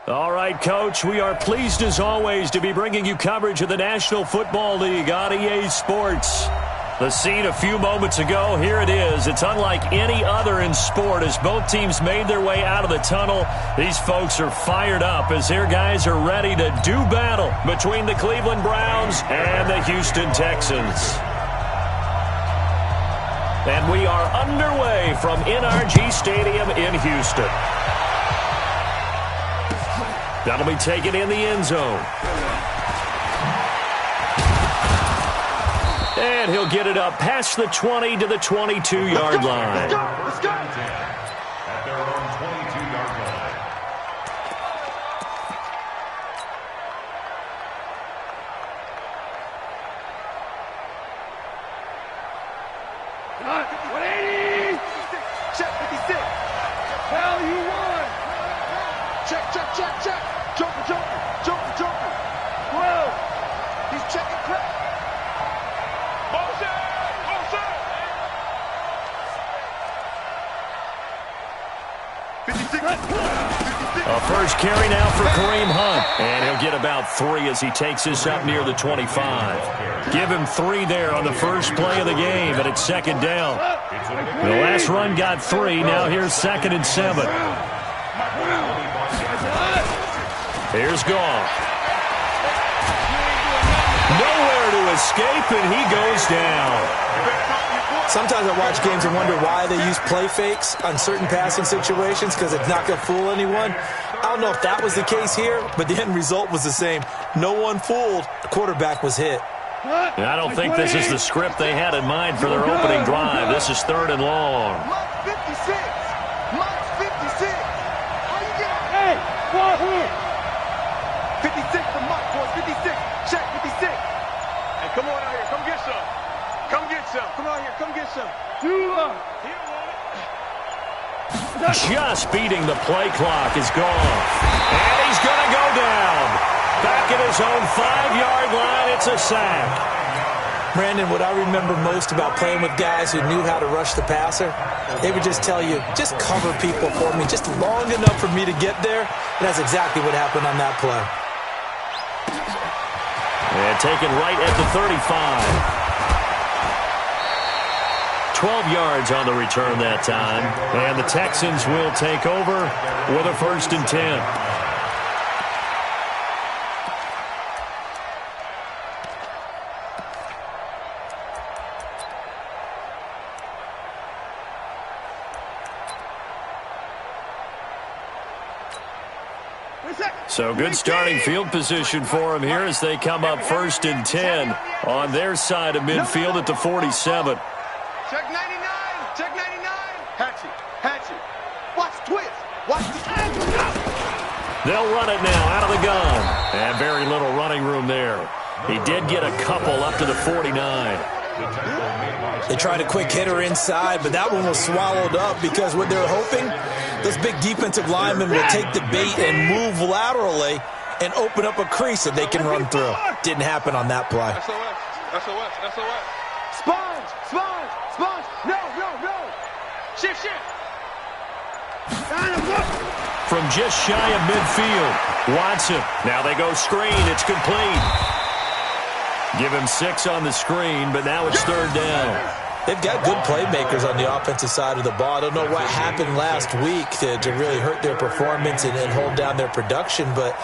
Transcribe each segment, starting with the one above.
All right, Coach, we are pleased as always to be bringing you coverage of the National Football League on EA Sports. The scene a few moments ago, here it is. It's unlike any other in sport as both teams made their way out of the tunnel. These folks are fired up as their guys are ready to do battle between the Cleveland Browns and the Houston Texans. And we are underway from NRG Stadium in Houston. That'll be taken in the end zone. And he'll get it up past the 20 to the 22-yard line. Let's go. At their own 22-yard line. Cut. 180. Check 56. Hell, you won. Check. Jumper. 12. He's checking crack. Motion. A first carry now for Kareem Hunt. And he'll get about 3 as he takes this up near the 25. Give him 3 there on the first play of the game, and it's second down. The last run got 3. Now here's 2nd and 7. Here's Goff. Nowhere to escape, and he goes down. Sometimes I watch games and wonder why they use play fakes on certain passing situations because it's not going to fool anyone. I don't know if that was the case here, but the end result was the same. No one fooled. The quarterback was hit. I don't think this is the script they had in mind for their opening drive. This is 3rd and long. Mark 56. How you get it? Hey, ball here. 56 for Mark, boys. 56. Check 56. Hey, come on out here. Come get some. Come out here. Come get some. Just beating the play clock is gone. And he's going to go down. Back at his own 5-yard line, it's a sack. Brandon, what I remember most about playing with guys who knew how to rush the passer, they would just tell you, just cover people for me, just long enough for me to get there. And that's exactly what happened on that play. And taken right at the 35. 12 yards on the return that time. And the Texans will take over with a 1st and 10. So good starting field position for him here as they come up 1st and 10 on their side of midfield at the 47. Check 99. Hatchet. Watch the twist. Watch the They'll run it now out of the gun. And very little running room there. He did get a couple up to the 49. They tried a quick hitter inside, but that one was swallowed up because what they're hoping, those big defensive linemen will take the bait and move laterally and open up a crease that they can run through. Didn't happen on that play. SOS. Sponge. No. Shift. From just shy of midfield, Watson. Now they go screen. It's complete. Give him 6 on the screen, but now it's 3rd down. They've got good playmakers on the offensive side of the ball. I don't know what happened last week to really hurt their performance and hold down their production, but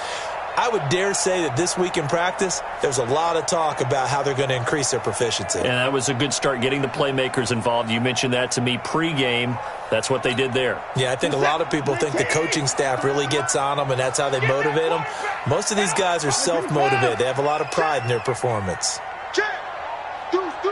I would dare say that this week in practice, there's a lot of talk about how they're going to increase their proficiency. And that was a good start getting the playmakers involved. You mentioned that to me pregame. That's what they did there. Yeah, I think a lot of people think the coaching staff really gets on them, and that's how they motivate them. Most of these guys are self-motivated. They have a lot of pride in their performance. Check. Deuce. Kill.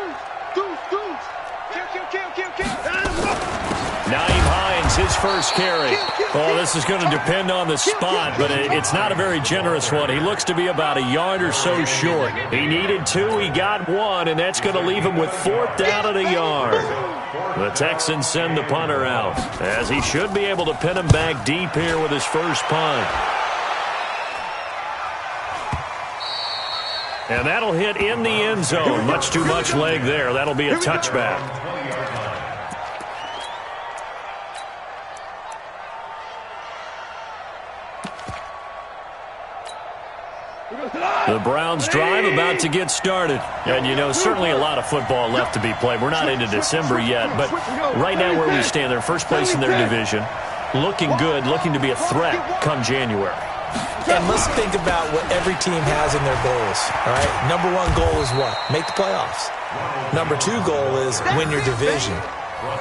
Naeem Hines, his first carry. Oh, this is going to depend on the spot, but it's not a very generous one. He looks to be about a yard or so short. He needed 2, he got 1, and that's going to leave him with 4th down at a yard. The Texans send the punter out, as he should be able to pin him back deep here with his first punt. And that'll hit in the end zone. Much too much leg there. That'll be a touchback. The Browns drive about to get started. And, you know, certainly a lot of football left to be played. We're not into December yet, but right now where we stand, they're first place in their division. Looking good, looking to be a threat come January. And let's think about what every team has in their goals, all right? Number one goal is what? Make the playoffs. Number two goal is win your division.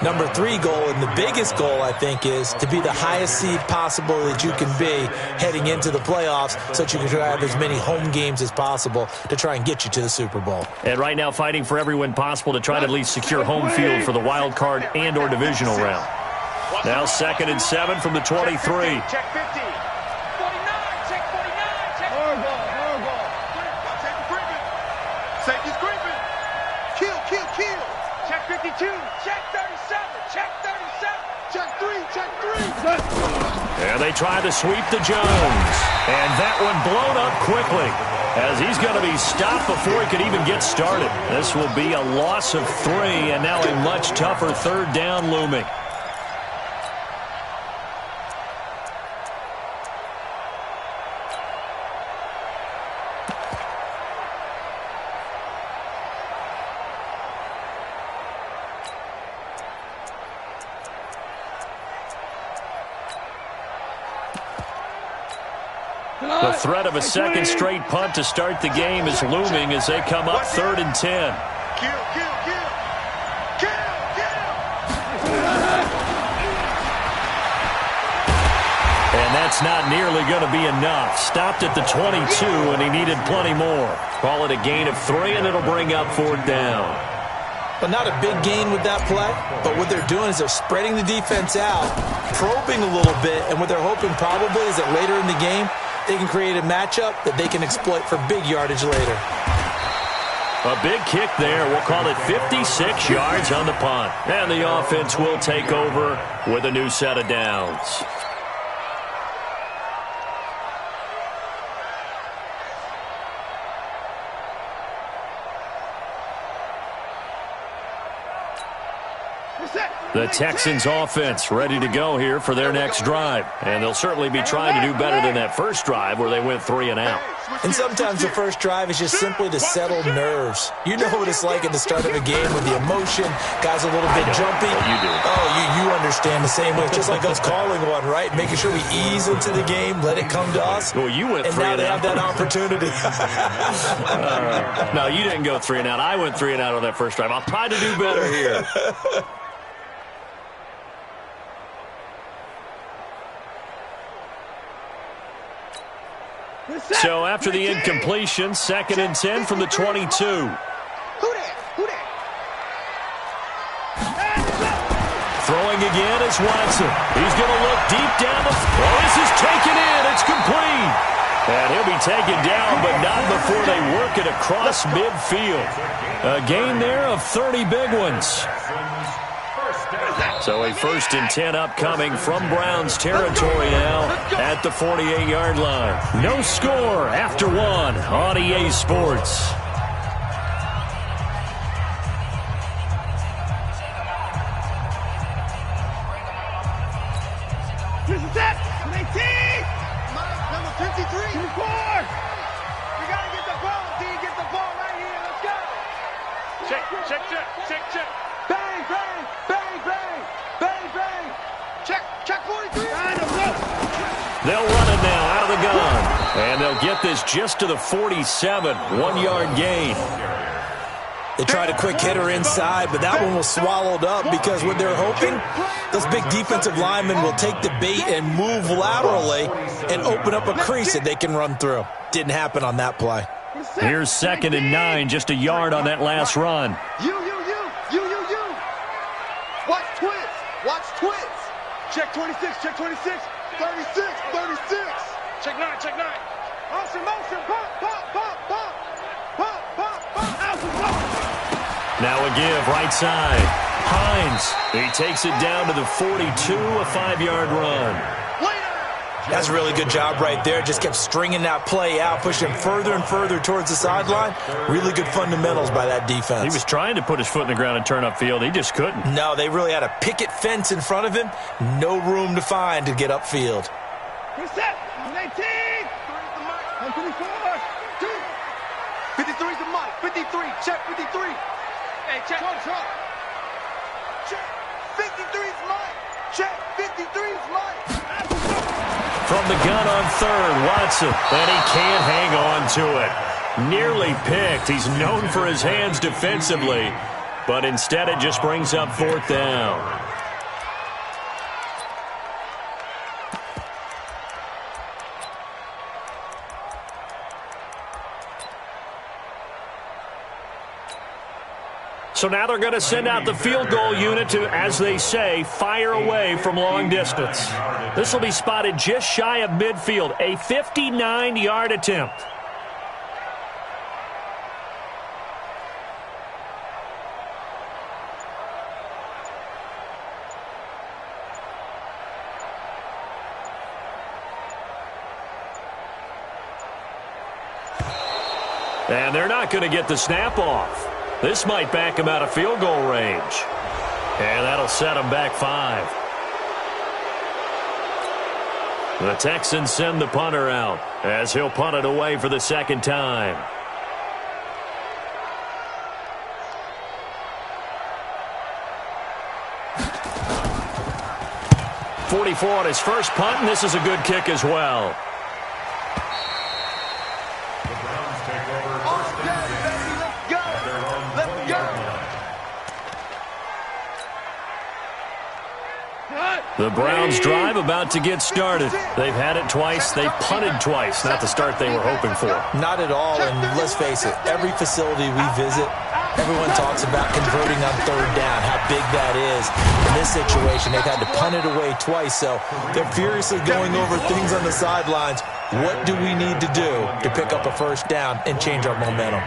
Number three goal, and the biggest goal, I think, is to be the highest seed possible that you can be heading into the playoffs so that you can try to have as many home games as possible to try and get you to the Super Bowl. And right now fighting for every win possible to try to at least secure home field for the wild card and or divisional round. Now 2nd and 7 from the 23. Check 50. 49, check 49, check. Horrible. Safety creeping. Safety's creeping. Kill. Check 52. Check 37. Check 37. Check 3. And they try to sweep the Jones. And that one blown up quickly as he's going to be stopped before he could even get started. This will be a loss of 3 and now a much tougher 3rd down looming. The threat of a second straight punt to start the game is looming as they come up 3rd and 10. Kill. And that's not nearly going to be enough. Stopped at the 22, and he needed plenty more. Call it a gain of 3, and it'll bring up 4th down. But not a big gain with that play, but what they're doing is they're spreading the defense out, probing a little bit, and what they're hoping probably is that later in the game, they can create a matchup that they can exploit for big yardage later. A big kick there. We'll call it 56 yards on the punt. And the offense will take over with a new set of downs. The Texans offense ready to go here for their next drive. And they'll certainly be trying to do better than that first drive where they went 3 and out. And sometimes the first drive is just simply to settle nerves. You know what it's like at the start of a game with the emotion, guys a little bit jumpy. You do. Oh, you understand the same way. Just like us calling one, right? Making sure we ease into the game, let it come to us. Well, you went 3 and and now they out. have that opportunity. No, you didn't go 3 and out. I went 3 and out on that first drive. I'll try to do better here. So after the incompletion, 2nd and 10 from the 22. Who that? Throwing again is Watson. He's going to look deep down the field. Oh, this is taken in. It's complete. And he'll be taken down, but not before they work it across midfield. A gain there of 30 big ones. So a 1st and 10 upcoming from Browns territory now at the 48-yard line. No score after 1 on EA Sports. This is it. 18. Number 53. 24. We got to get the ball, D. Get the ball right here. Let's go. Check. Bang. Check 43. They'll run it now out of the gun. And they'll get this just to the 47. 1-yard gain. They tried a quick hitter inside, but that one was swallowed up because what they're hoping, those big defensive linemen will take the bait and move laterally and open up a crease that they can run through. Didn't happen on that play. Here's 2nd and 9, just a yard on that last run. You. Watch twins. Check 26. 36. Check 9. Motion. Pop. Now a give, right side. Hines, he takes it down to the 42, a 5-yard run. That's a really good job right there. Just kept stringing that play out, pushing further and further towards the sideline. Really good fundamentals by that defense. He was trying to put his foot in the ground and turn upfield. He just couldn't. No, they really had a picket fence in front of him. No room to find to get upfield. Reset. 19. 24. 53's the mic. 53. Check 53. Hey, check. Check. 53's mic. Check. 53's mic. From the gun on third, Watson, and he can't hang on to it. Nearly picked. He's known for his hands defensively, but instead it just brings up fourth down. So now they're going to send out the field goal unit to, as they say, fire away from long distance. This will be spotted just shy of midfield, a 59-yard attempt. And they're not going to get the snap off. This might back him out of field goal range. And that'll set him back 5. The Texans send the punter out as he'll punt it away for the second time. 44 on his first punt, and this is a good kick as well. The Browns drive about to get started. They've had it twice. They've punted twice. Not the start they were hoping for. Not at all, and let's face it, every facility we visit, everyone talks about converting on third down, how big that is. In this situation, they've had to punt it away twice, so they're furiously going over things on the sidelines. What do we need to do to pick up a first down and change our momentum?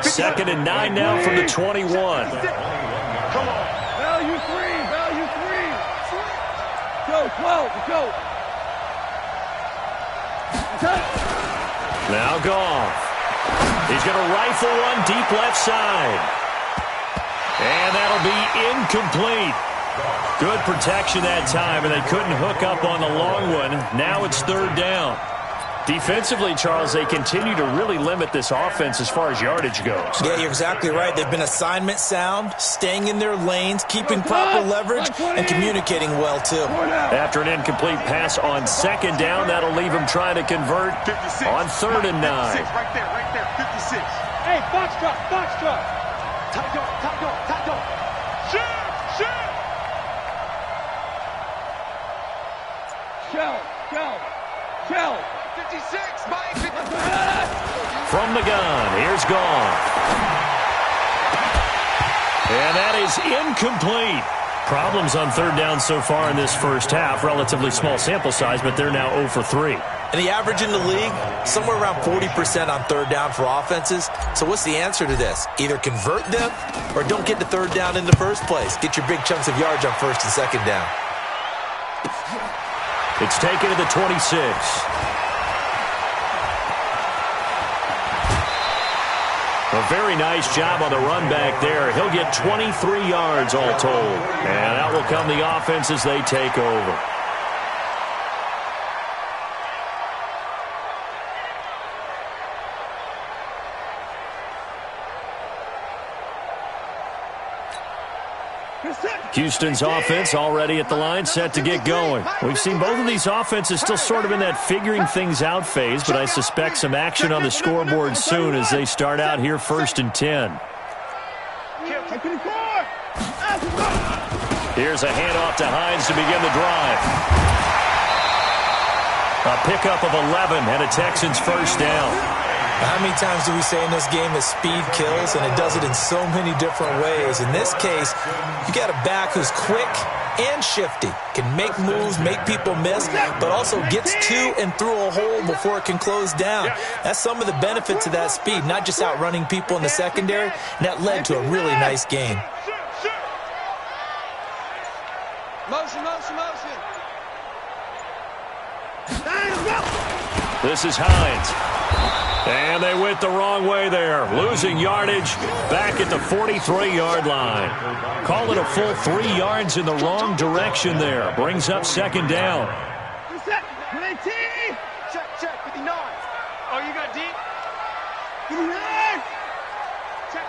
2nd and 9 now from the 21. Come on. Value 3. Go, 12, go. Now Goff. He's going to rifle one deep left side. And that'll be incomplete. Good protection that time, and they couldn't hook up on the long one. Now it's third down. Defensively, Charles, they continue to really limit this offense as far as yardage goes. Yeah, you're exactly right. They've been assignment sound, staying in their lanes, keeping proper leverage, and communicating well, too. After an incomplete pass on second down, that'll leave him trying to convert 56. on 3rd and 9. Right there, 56. Hey, box truck. Top dog. Shell. 56, Mike. From the gun, here's Goff. And that is incomplete. Problems on third down so far in this first half. Relatively small sample size, but they're now 0 for 3. And the average in the league, somewhere around 40% on third down for offenses. So what's the answer to this? Either convert them or don't get to third down in the first place. Get your big chunks of yards on first and second down. It's taken to the 26. A very nice job on the run back there. He'll get 23 yards all told. And out will come the offense as they take over. Houston's offense already at the line, set to get going. We've seen both of these offenses still sort of in that figuring things out phase, but I suspect some action on the scoreboard soon as they start out here 1st and 10. Here's a handoff to Hines to begin the drive. A pickup of 11 and a Texans first down. How many times do we say in this game that speed kills, and it does it in so many different ways? In this case, you got a back who's quick and shifty, can make moves, make people miss, but also gets to and through a hole before it can close down. That's some of the benefits of that speed, not just outrunning people in the secondary, and that led to a really nice game. Motion. This is Hines. And they went the wrong way there, losing yardage back at the 43-yard line. Call it a full 3 yards in the wrong direction there. Brings up second down. Check, 59. Oh, you got deep? 59.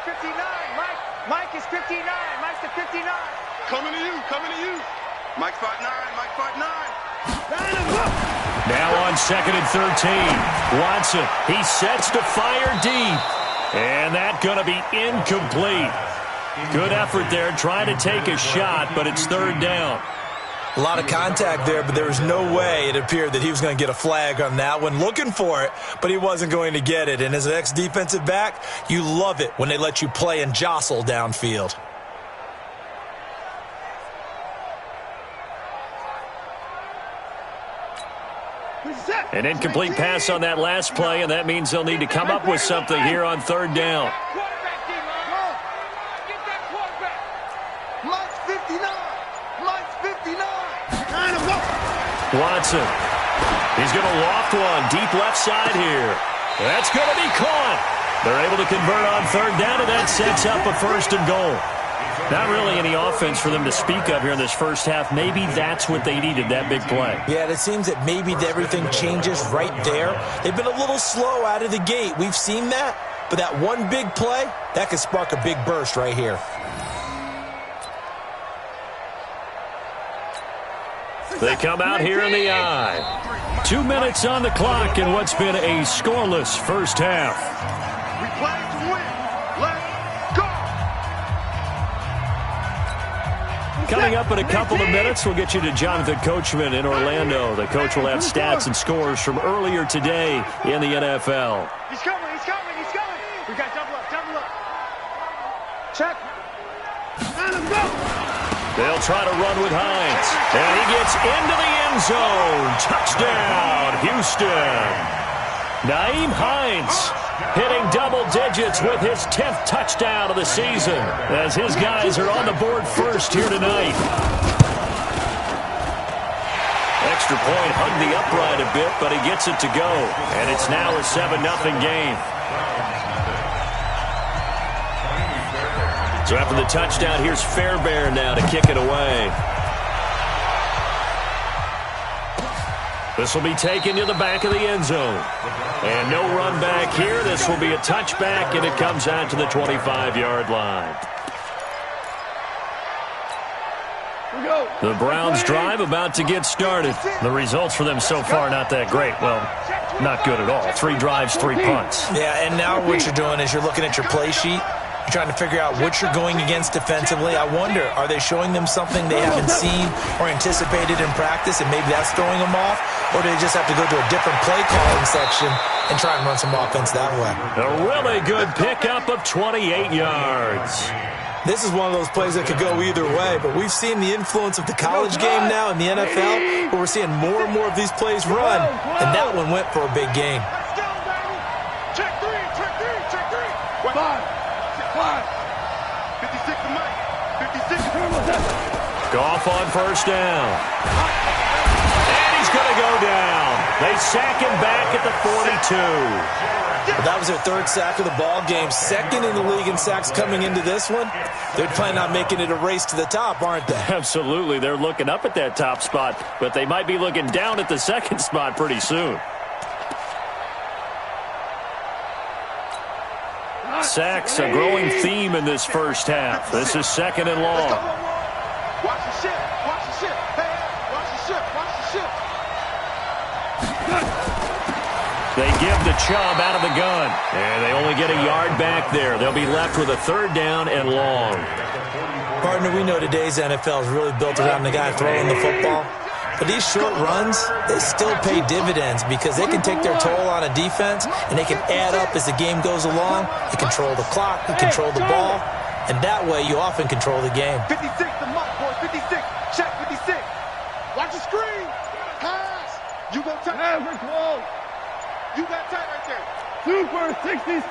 59. Mike is 59. Mike's the 59. Coming to you. Mike 5'9. Mike 5'9. Now on 2nd and 13. Watson, he sets to fire deep. And that's going to be incomplete. Good effort there trying to take a shot, but it's 3rd down. A lot of contact there, but there was no way it appeared that he was going to get a flag on that one. Looking for it, but he wasn't going to get it. And as an ex-defensive back, you love it when they let you play and jostle downfield. An incomplete pass on that last play, and that means they'll need to come up with something here on 3rd down. Watson. He's going to loft one deep left side here. That's going to be caught. They're able to convert on 3rd down, and that sets up a 1st and goal. Not really any offense for them to speak of here in this first half. Maybe that's what they needed, that big play. Yeah, it seems that maybe everything changes right there. They've been a little slow out of the gate. We've seen that. But that one big play, that could spark a big burst right here. They come out here in the eye. 2 minutes on the clock in what's been a scoreless first half. We play to win. Let's go. Coming up in a couple of minutes, we'll get you to Jonathan Coachman in Orlando. The coach will have stats and scores from earlier today in the NFL. He's coming. We got double up. Check. And let's go. They'll try to run with Hines. And he gets into the end zone. Touchdown, Houston. Nyheim Hines hitting double digits with his 10th touchdown of the season as his guys are on the board first here tonight. Extra point hugged the upright a bit, but he gets it to go. And it's now a 7-0 game. So after the touchdown, here's Fairbairn now to kick it away. This will be taken to the back of the end zone. And no run back here. This will be a touchback, and it comes out to the 25-yard line. The Browns drive about to get started. The results for them so far not that great. Well, not good at all. 3 drives, 3 punts. Yeah, and now what you're doing is you're looking at your play sheet. You're trying to figure out what you're going against defensively. I wonder, are they showing them something they haven't seen or anticipated in practice, and maybe that's throwing them off? Or do they just have to go to a different play calling section and try and run some offense that way? A really good pickup of 28 yards. This is one of those plays that could go either way, but we've seen the influence of the college game now in the NFL, where we're seeing more and more of these plays run, and that one went for a big gain. Let's go, baby. Check three. 56 to Mike. 56 to Goff on 1st down. And he's going to go down. They sack him back at the 42. Well, that was their 3rd sack of the ball game. 2nd in the league in sacks coming into this one. They're planning on making it a race to the top, aren't they? Absolutely. They're looking up at that top spot, but they might be looking down at the 2nd spot pretty soon. Sacks, a growing theme in this first half. This is 2nd and long. Watch the ship. Hey, watch the ship. They give the Chubb out of the gun, and they only get a yard back there. They'll be left with a 3rd down and long. Partner, we know today's NFL is really built around the guy throwing the football. But these short runs, they still pay dividends because they can take their toll on a defense, and they can add up as the game goes along. They control the clock, they control the ball, and that way you often control the game. 56 to Mike, boy. 56. Check 56. Watch the screen. Pass. You go tight. You got tight right there. Super 66.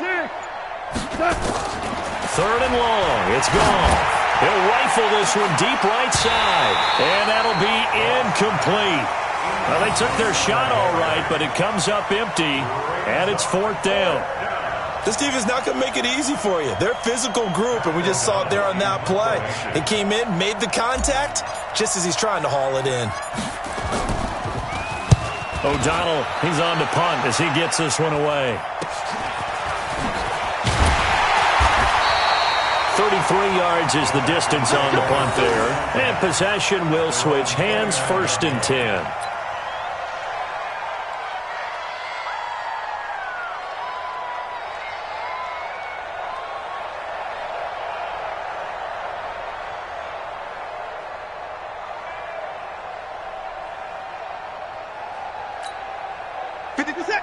3rd and long. It's gone. He'll rifle this one deep right side, and that'll be incomplete. Well, they took their shot all right, but it comes up empty, and it's 4th down. This defense not going to make it easy for you. They're a physical group, and we just saw it there on that play. They came in, made the contact, just as he's trying to haul it in. O'Donnell, he's on to punt as he gets this one away. 33 yards is the distance on the punt there. And possession will switch hands, 1st and 10.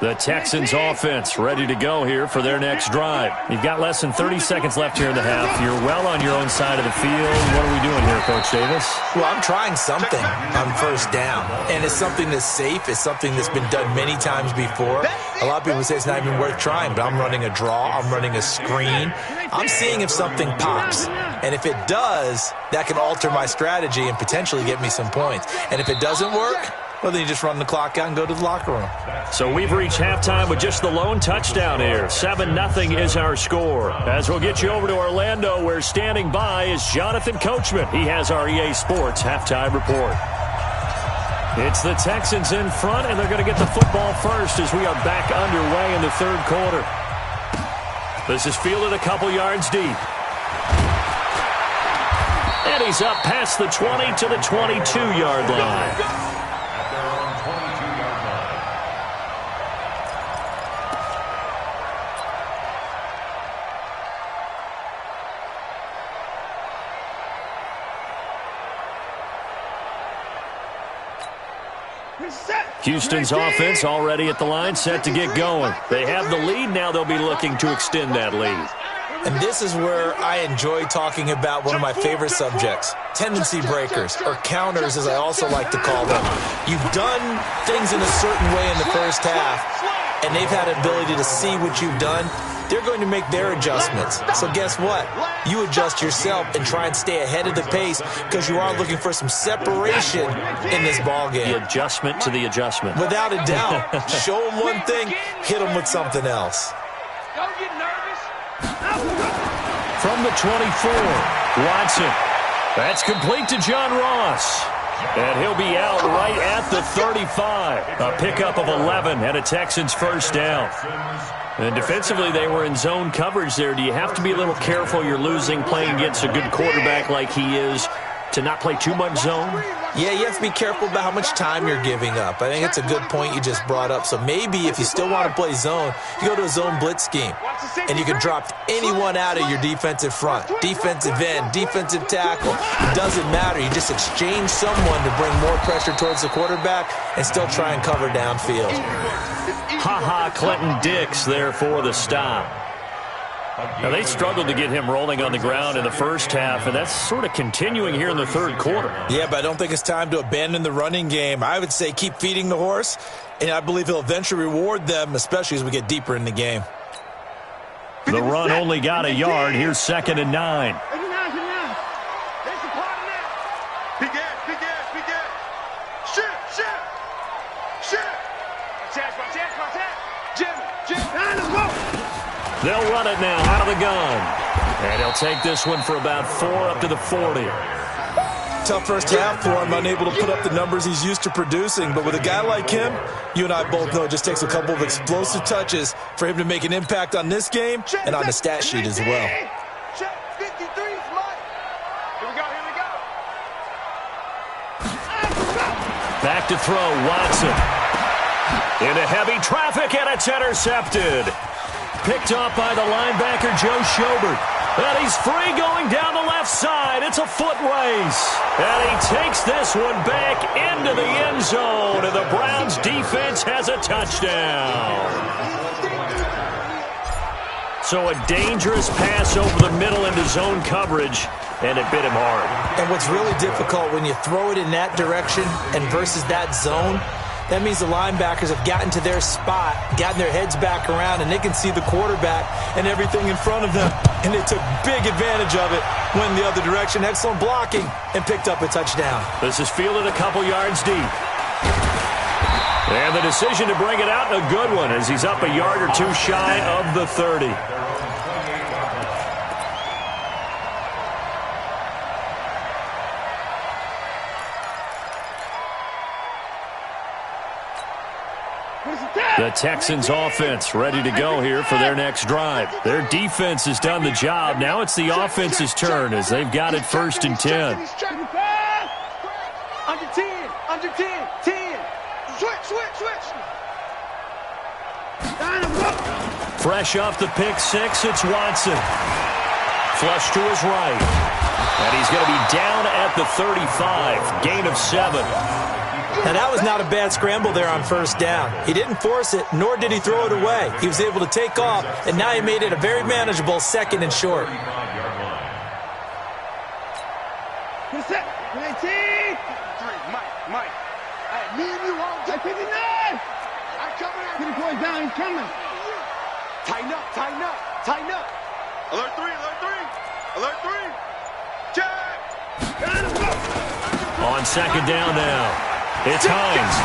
The Texans offense ready to go here for their next drive. You've got less than 30 seconds left here in the half. You're well on your own side of the field. What are we doing here, Coach Davis? Well, I'm trying something on 1st down. And it's something that's safe. It's something that's been done many times before. A lot of people say it's not even worth trying, but I'm running a draw. I'm running a screen. I'm seeing if something pops. And if it does, that can alter my strategy and potentially get me some points. And if it doesn't work, well, then you just run the clock out and go to the locker room. So we've reached halftime with just the lone touchdown here. 7-0 is our score. As we'll get you over to Orlando, where standing by is Jonathan Coachman. He has our EA Sports halftime report. It's the Texans in front, and they're going to get the football first as we are back underway in the 3rd quarter. This is fielded a couple yards deep. And he's up past the 20 to the 22-yard line. Houston's offense already at the line, set to get going. They have the lead. Now they'll be looking to extend that lead. And this is where I enjoy talking about one of my favorite subjects, tendency breakers, or counters as I also like to call them. You've done things in a certain way in the first half, and they've had an ability to see what you've done. They're going to make their adjustments. So guess what? You adjust yourself and try and stay ahead of the pace because you are looking for some separation in this ballgame. The adjustment to the adjustment. Without a doubt. Show them one thing, hit them with something else. Don't get nervous. From the 24, Watson. That's complete to John Ross. And he'll be out right at the 35. A pickup of 11 and a Texans first down. And defensively, they were in zone coverage there. Do you have to be a little careful? You're losing playing against a good quarterback like he is to not play too much zone? Yeah, you have to be careful about how much time you're giving up. I think it's a good point you just brought up. So maybe if you still want to play zone, you go to a zone blitz scheme. And you can drop anyone out of your defensive front. Defensive end, defensive tackle. It doesn't matter. You just exchange someone to bring more pressure towards the quarterback and still try and cover downfield. Ha-ha, Clinton Dix there for the stop. Now, they struggled to get him rolling on the ground in the first half, and that's sort of continuing here in the 3rd quarter. Yeah, but I don't think it's time to abandon the running game. I would say keep feeding the horse, and I believe he'll eventually reward them, especially as we get deeper in the game. The run only got a yard. Here's 2nd and 9. Big ass, big ass, big ass. Shit. Jimmy. They'll run it now out of the gun. And he'll take this one for about 4 up to the 40. Tough first half for him, unable to put up the numbers he's used to producing. But with a guy like him, you and I both know it just takes a couple of explosive touches for him to make an impact on this game and on the stat sheet as well. Check 53, Smart. Here we go. Back to throw, Watson. Into heavy traffic, and it's intercepted. Picked off by the linebacker, Joe Schobert. And he's free going down the left side. It's a foot race. And he takes this one back into the end zone. And the Browns defense has a touchdown. So a dangerous pass over the middle into zone coverage. And it bit him hard. And what's really difficult when you throw it in that direction and versus that zone, that means the linebackers have gotten to their spot, gotten their heads back around, and they can see the quarterback and everything in front of them. And they took big advantage of it, went in the other direction, excellent blocking, and picked up a touchdown. This is fielded a couple yards deep. And the decision to bring it out, a good one, as he's up a yard or two shy of the 30. The Texans offense ready to go here for their next drive. Their defense has done the job. Now it's the offense's turn as they've got it 1st and 10. Under 10, under 10, 10. Switch. Fresh off the pick six, it's Watson. Flush to his right. And he's going to be down at the 35. Gain of 7. Now, that was not a bad scramble there on 1st down. He didn't force it, nor did he throw it away. He was able to take off, and now he made it a very manageable 2nd and short. Mike. Hey, me and you on 59. I'm coming at you. Get the boy down, he's coming. Tighten up. Alert 3. Check. On 2nd down now, it's Hines.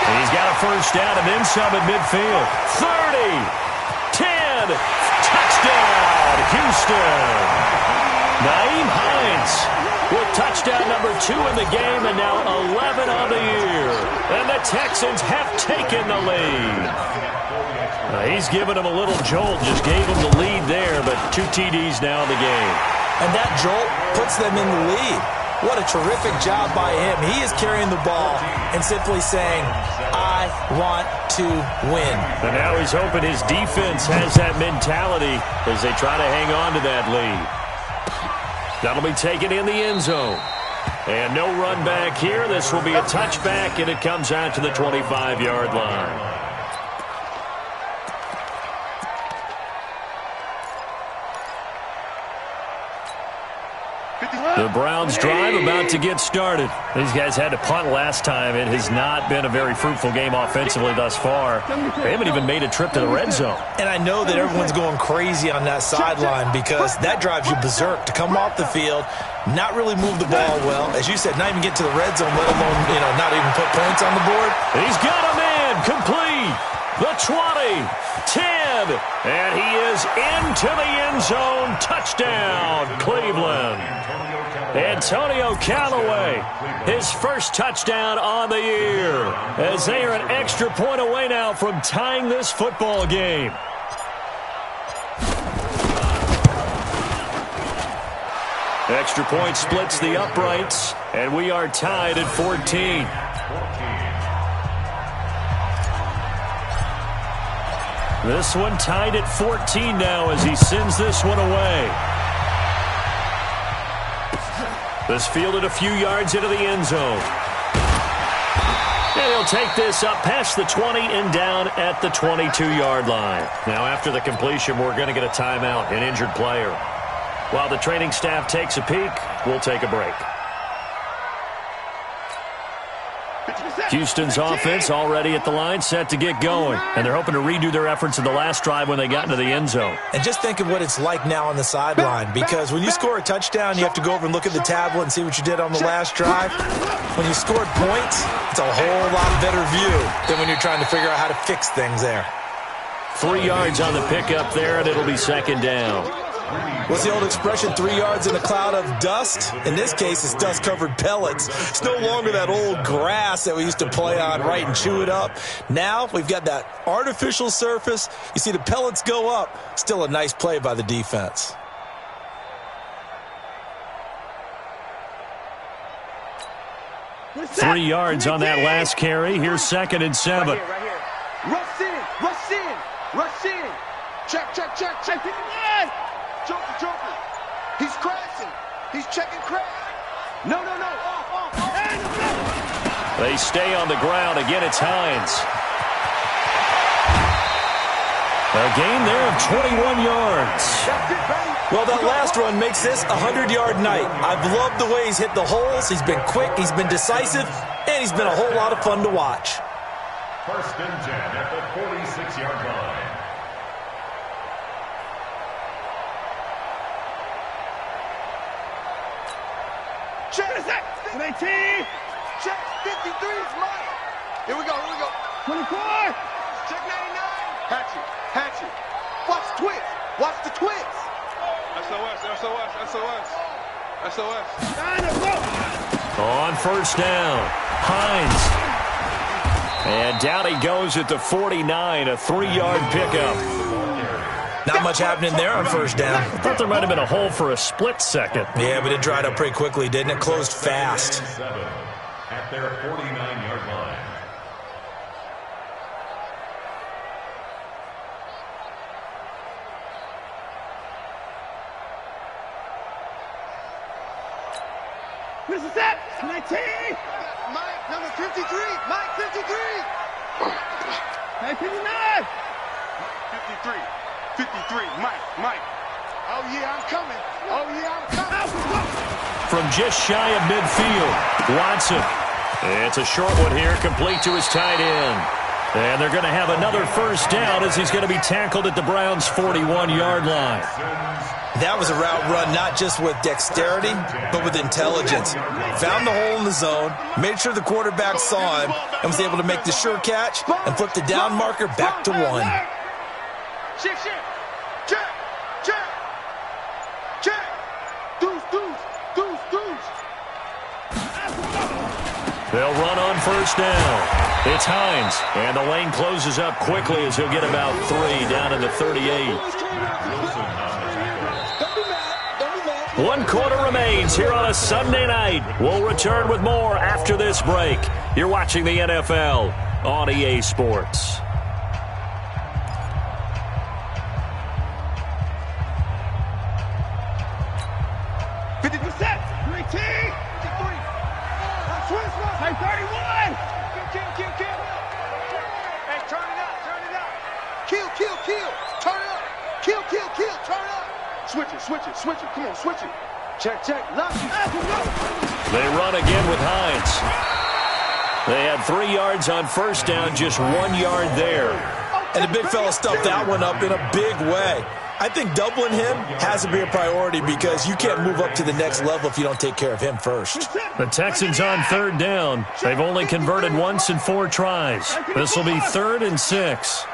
And he's got a 1st down and then some at midfield. 30, 10, touchdown, Houston. Nyheim Hines with touchdown number 2 in the game and now 11 on the year. And the Texans have taken the lead. He's given him a little jolt, just gave him the lead there, but 2 TDs now in the game. And that jolt puts them in the lead. What a terrific job by him. He is carrying the ball and simply saying, I want to win. And now he's hoping his defense has that mentality as they try to hang on to that lead. That'll be taken in the end zone. And no run back here. This will be a touchback, and it comes out to the 25-yard line. The Browns drive about to get started. These guys had to punt last time. It has not been a very fruitful game offensively thus far. They haven't even made a trip to the red zone. And I know that everyone's going crazy on that sideline because that drives you berserk to come off the field, not really move the ball well. As you said, not even get to the red zone, let alone, not even put points on the board. He's got a man complete. The 20, 10, and he is into the end zone. Touchdown, Cleveland. Antonio Callaway, his first touchdown on the year, as they are an extra point away now from tying this football game. Extra point splits the uprights, and we are tied at 14. This one tied at 14 now as he sends this one away. This fielded a few yards into the end zone. And he'll take this up past the 20 and down at the 22-yard line. Now after the completion, we're going to get a timeout, an injured player. While the training staff takes a peek, we'll take a break. Houston's offense already at the line, set to get going. And they're hoping to redo their efforts in the last drive when they got into the end zone. And just think of what it's like now on the sideline, because when you score a touchdown, you have to go over and look at the tablet and see what you did on the last drive. When you scored points, it's a whole lot better view than when you're trying to figure out how to fix things there. 3 yards on the pickup there, and it'll be 2nd down. What's the old expression, 3 yards in a cloud of dust? In this case, it's dust-covered pellets. It's no longer that old grass that we used to play on, right, and chew it up. Now we've got that artificial surface. You see the pellets go up. Still a nice play by the defense. Three yards on that last carry. Here's 2nd and 7. Right here. Rush in. Check. Joker. He's crashing. He's checking crash. No. Off. They stay on the ground. Again, it's Hines. A gain there of 21 yards. Well, that last run makes this a 100-yard night. I've loved the way he's hit the holes. He's been quick, he's been decisive, and he's been a whole lot of fun to watch. 1st and 10 at the 46-yard line. Check. 19. Check. 53 is mine. Here we go. 24. Check 99. Hatchet. Watch the twist. SOS. On 1st down, Hines. And down he goes at the 49, a 3-yard pickup. Not much happening there on first down. I thought there might have been a hole for a split second. Yeah, but it dried up pretty quickly, didn't it? Closed fast. At their 49-yard line. This is it. 19. Mike, number 53. Mike, 53. 59. 53. 53. Mike. Oh, yeah, I'm coming. Oh, yeah, I'm coming. From just shy of midfield, Watson. It's a short one here, complete to his tight end. And they're going to have another first down as he's going to be tackled at the Browns' 41-yard line. That was a route run not just with dexterity, but with intelligence. Found the hole in the zone, made sure the quarterback saw him, and was able to make the sure catch and flip the down marker back to 1. Check. Deuce. They'll run on first down. It's Hines, and the lane closes up quickly as he'll get about 3 down in the 38. 1 quarter remains here on a Sunday night. We'll return with more after this break. You're watching the NFL on EA Sports. Switch it. Come on, switch it. Check. Lock it. They run again with Hines. They had 3 yards on first down, just 1 yard there. And the big fella stuffed that one up in a big way. I think doubling him has to be a priority because you can't move up to the next level if you don't take care of him first. The Texans on third down. They've only converted once in 4 tries. This will be 3rd and 6.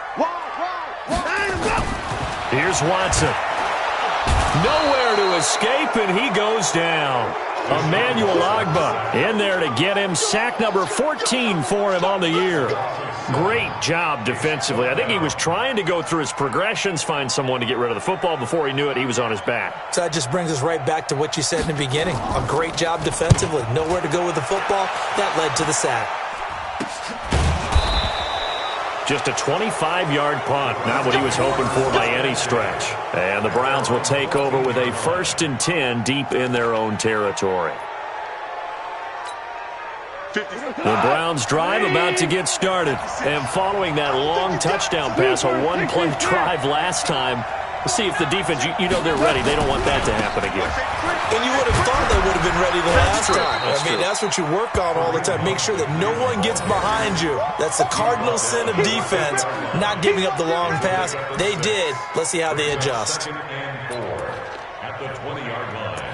Here's Watson. Nowhere to escape, and he goes down. Emmanuel Ogbah in there to get him. Sack number 14 for him on the year. Great job defensively. I think he was trying to go through his progressions, find someone to get rid of the football. Before he knew it, he was on his back. So that just brings us right back to what you said in the beginning. A great job defensively. Nowhere to go with the football. That led to the sack. Just a 25-yard punt. Not what he was hoping for by any stretch. And the Browns will take over with a 1st and 10 deep in their own territory. The Browns drive about to get started. And following that long touchdown pass, a 1-play drive last time, we'll see if the defense, you know they're ready. They don't want that to happen again. And you would have thought they would have been ready the last time. That's what you work on all the time. Make sure that no one gets behind you. That's the cardinal sin of defense, not giving up the long pass. They did. Let's see how they adjust. At the 20-yard line.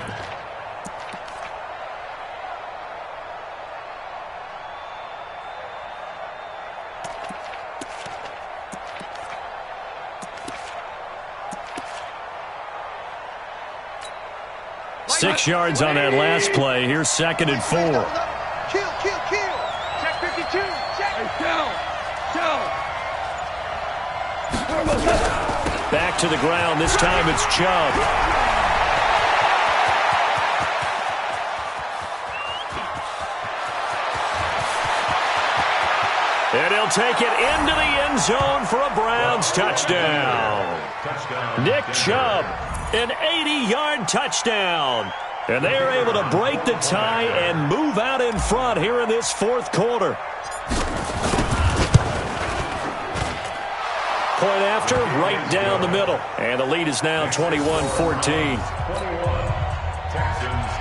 Six yards on that last play. Here's 2nd and 4. Kill. Check 52. Check. Back to the ground. This time it's Chubb. And he'll take it into the end zone for a Browns touchdown. Nick Chubb, an 80-yard touchdown. And they are able to break the tie and move out in front here in this 4th quarter. Point after, right down the middle. And the lead is now 21-14. 21, Texans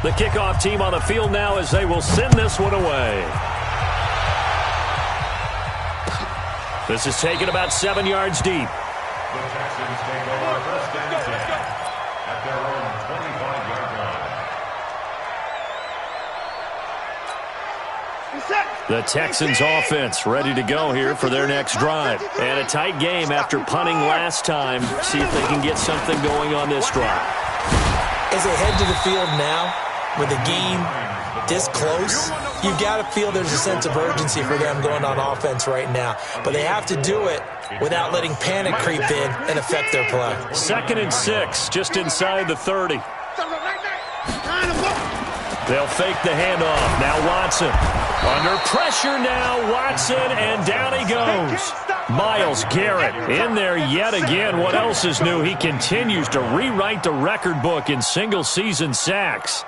14. The kickoff team on the field now as they will send this one away. This is taken about 7 yards deep. The Texans take over 1st and 10 at their own 25-yard line. The Texans offense ready to go here for their next drive. And a tight game after punting last time. See if they can get something going on this drive. As they head to the field now with a game this close, you've got to feel there's a sense of urgency for them going on offense right now. But they have to do it without letting panic creep in and affect their play. 2nd and 6, just inside the 30. They'll fake the handoff. Now Watson. Under pressure now, Watson, and down he goes. Myles Garrett in there yet again. What else is new? He continues to rewrite the record book in single-season sacks.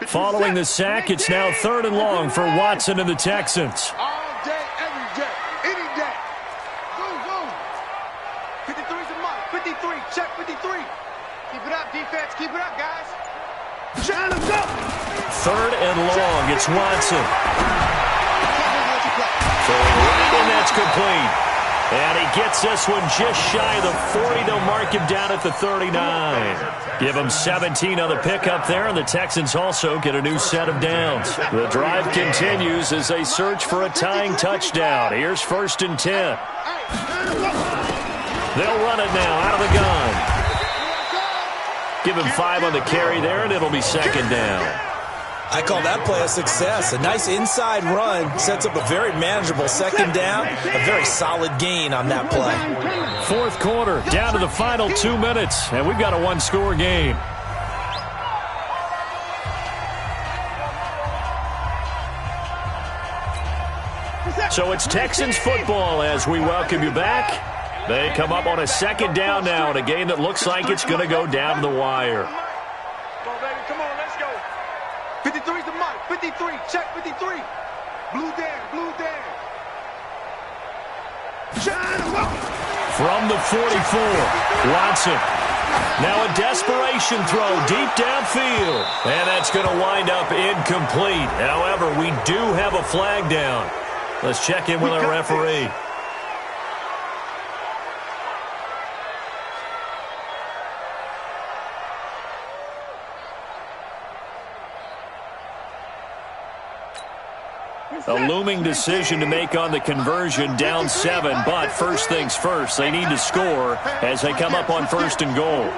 Following the sack, it's now 3rd and long for Watson and the Texans. All day, every day, any day. Go, go. 53's a mark. 53, check 53. Keep it up, defense. Keep it up, guys. Check, let's go. 3rd and long, it's Watson. And that's complete. And he gets this one just shy of the 40. They'll mark him down at the 39. Give him 17 on the pickup there, and the Texans also get a new set of downs. The drive continues as they search for a tying touchdown. Here's 1st and 10. They'll run it now out of the gun. Give him 5 on the carry there, and it'll be 2nd down. I call that play a success. A nice inside run sets up a very manageable 2nd down. A very solid gain on that play. 4th quarter, down to the final 2 minutes, and we've got a 1-score game. So it's Texans football as we welcome you back. They come up on a 2nd down now in a game that looks like it's going to go down to the wire. 53's the mark. 53, check 53. Blue down, blue down. From the 44, Watson. Now a desperation throw deep downfield. And that's going to wind up incomplete. However, we do have a flag down. Let's check in with our referee. A looming decision to make on the conversion, down 7, but first things first, they need to score as they come up on 1st and goal.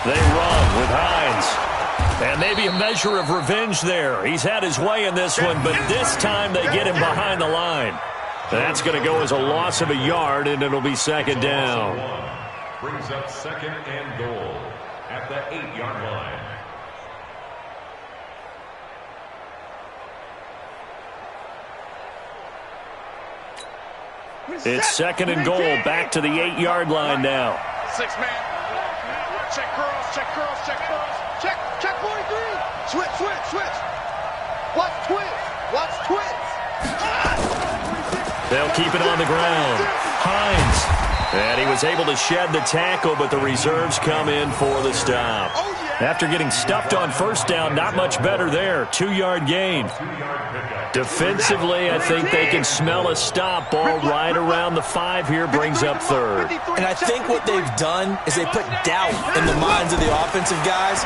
They run with Hines. And maybe a measure of revenge there. He's had his way in this one, but this time they get him behind the line. That's going to go as a loss of a yard, and it'll be 2nd down. Brings up 2nd and goal at the 8-yard line. It's 2nd and goal, back to the 8-yard line now. 6 man. Check curls, check curls, check curls. Check 43. Switch, switch, switch. Watch twins. Watch twins. They'll keep it on the ground. Hines. And he was able to shed the tackle, but the reserves come in for the stop. After getting stuffed on 1st down, not much better there. 2-yard gain. Defensively, I think they can smell a stop. Ball right around the 5 here, brings up 3rd. And I think what they've done is they put doubt in the minds of the offensive guys.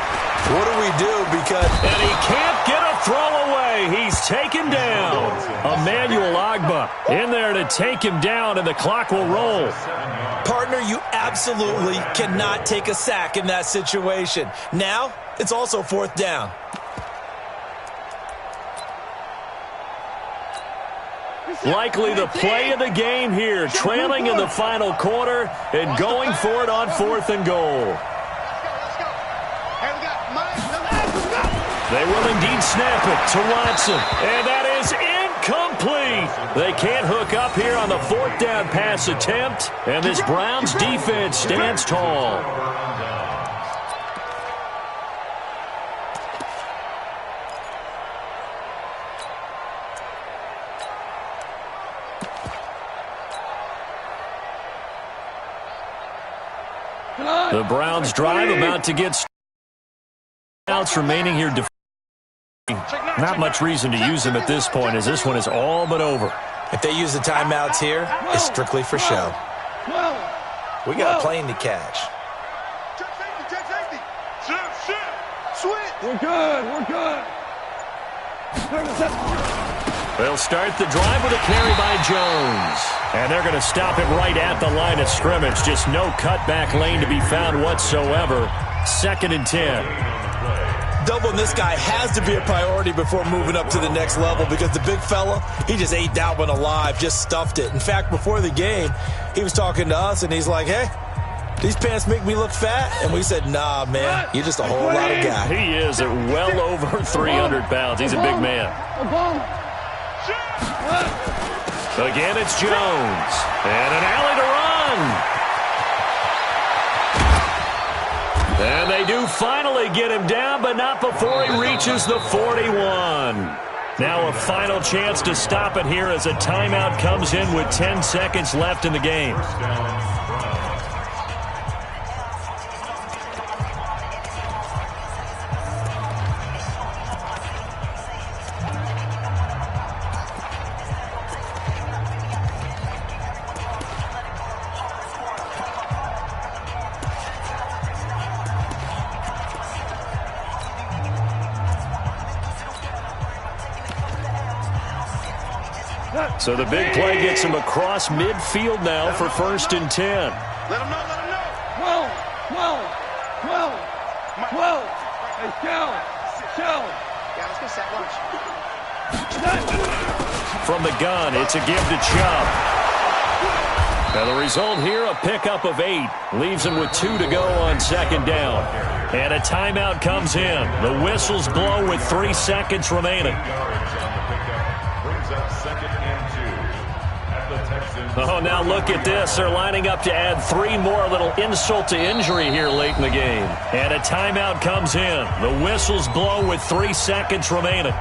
What do we do? Because... And he can't get a throw away. He's taken down. Emmanuel Ogbah in there to take him down, and the clock will roll. Partner, you absolutely cannot take a sack in that situation. Now, it's also 4th down. Likely the play of the game here, trailing in the final quarter and going for it on 4th and goal. They will indeed snap it to Watson, and that is incomplete. They can't hook up here on the 4th down pass attempt, and this Browns defense stands tall. The Browns drive about to get outs remaining here. Not much reason to use them at this point, as this one is all but over. If they use the timeouts here, it's strictly for show. We got a plane to catch. We're good. We're good. They'll start the drive with a carry by Jones. And they're going to stop him right at the line of scrimmage. Just no cutback lane to be found whatsoever. 2nd and 10. Doubling this guy has to be a priority before moving up to the next level because the big fella, he just ate that one alive, just stuffed it. In fact, before the game, he was talking to us, and he's like, hey, these pants make me look fat? And we said, nah, man, you're just a whole lot of guy. He is at well over 300 pounds. He's a big man. Again, it's Jones. And an alley to run. And they do finally get him down, but not before he reaches the 41. Now a final chance to stop it here as a timeout comes in with 10 seconds left in the game. So the big play gets him across midfield now for 1st and 10. Let him know, let him know. 12. Hey, show. Yeah, let's go set lunch. From the gun, it's a give to Chubb. Now the result here, a pickup of 8. Leaves him with 2 to go on 2nd down. And a timeout comes in. The whistles blow with 3 seconds remaining. Oh, now look at this. They're lining up to add 3 more, a little insult to injury here late in the game. And a timeout comes in. The whistles blow with 3 seconds remaining.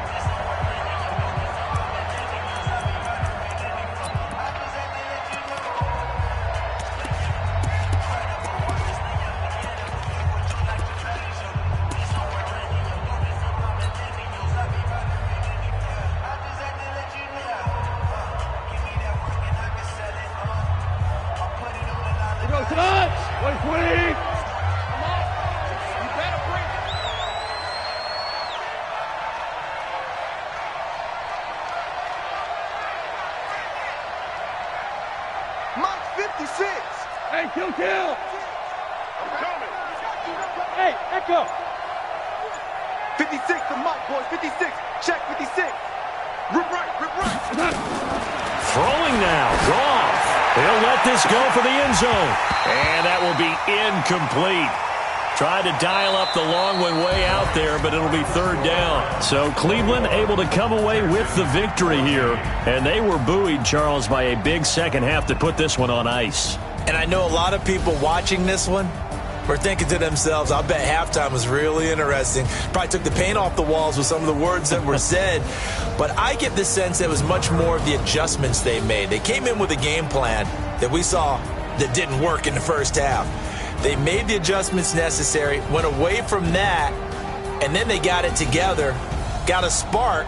Hey, kill. I'm coming. Hey, Echo. 56 to Mike, boys. 56. Check 56. Rip right. Throwing now. Goff. They'll let this go for the end zone. And that will be incomplete. Tried to dial up the long one way out there, but it'll be 3rd down. So Cleveland able to come away with the victory here. And they were buoyed, Charles, by a big second half to put this one on ice. And I know a lot of people watching this one were thinking to themselves, I'll bet halftime was really interesting. Probably took the paint off the walls with some of the words that were said. But I get the sense that it was much more of the adjustments they made. They came in with a game plan that we saw that didn't work in the first half. They made the adjustments necessary, went away from that, and then they got it together, got a spark,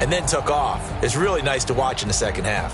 and then took off. It's really nice to watch in the second half.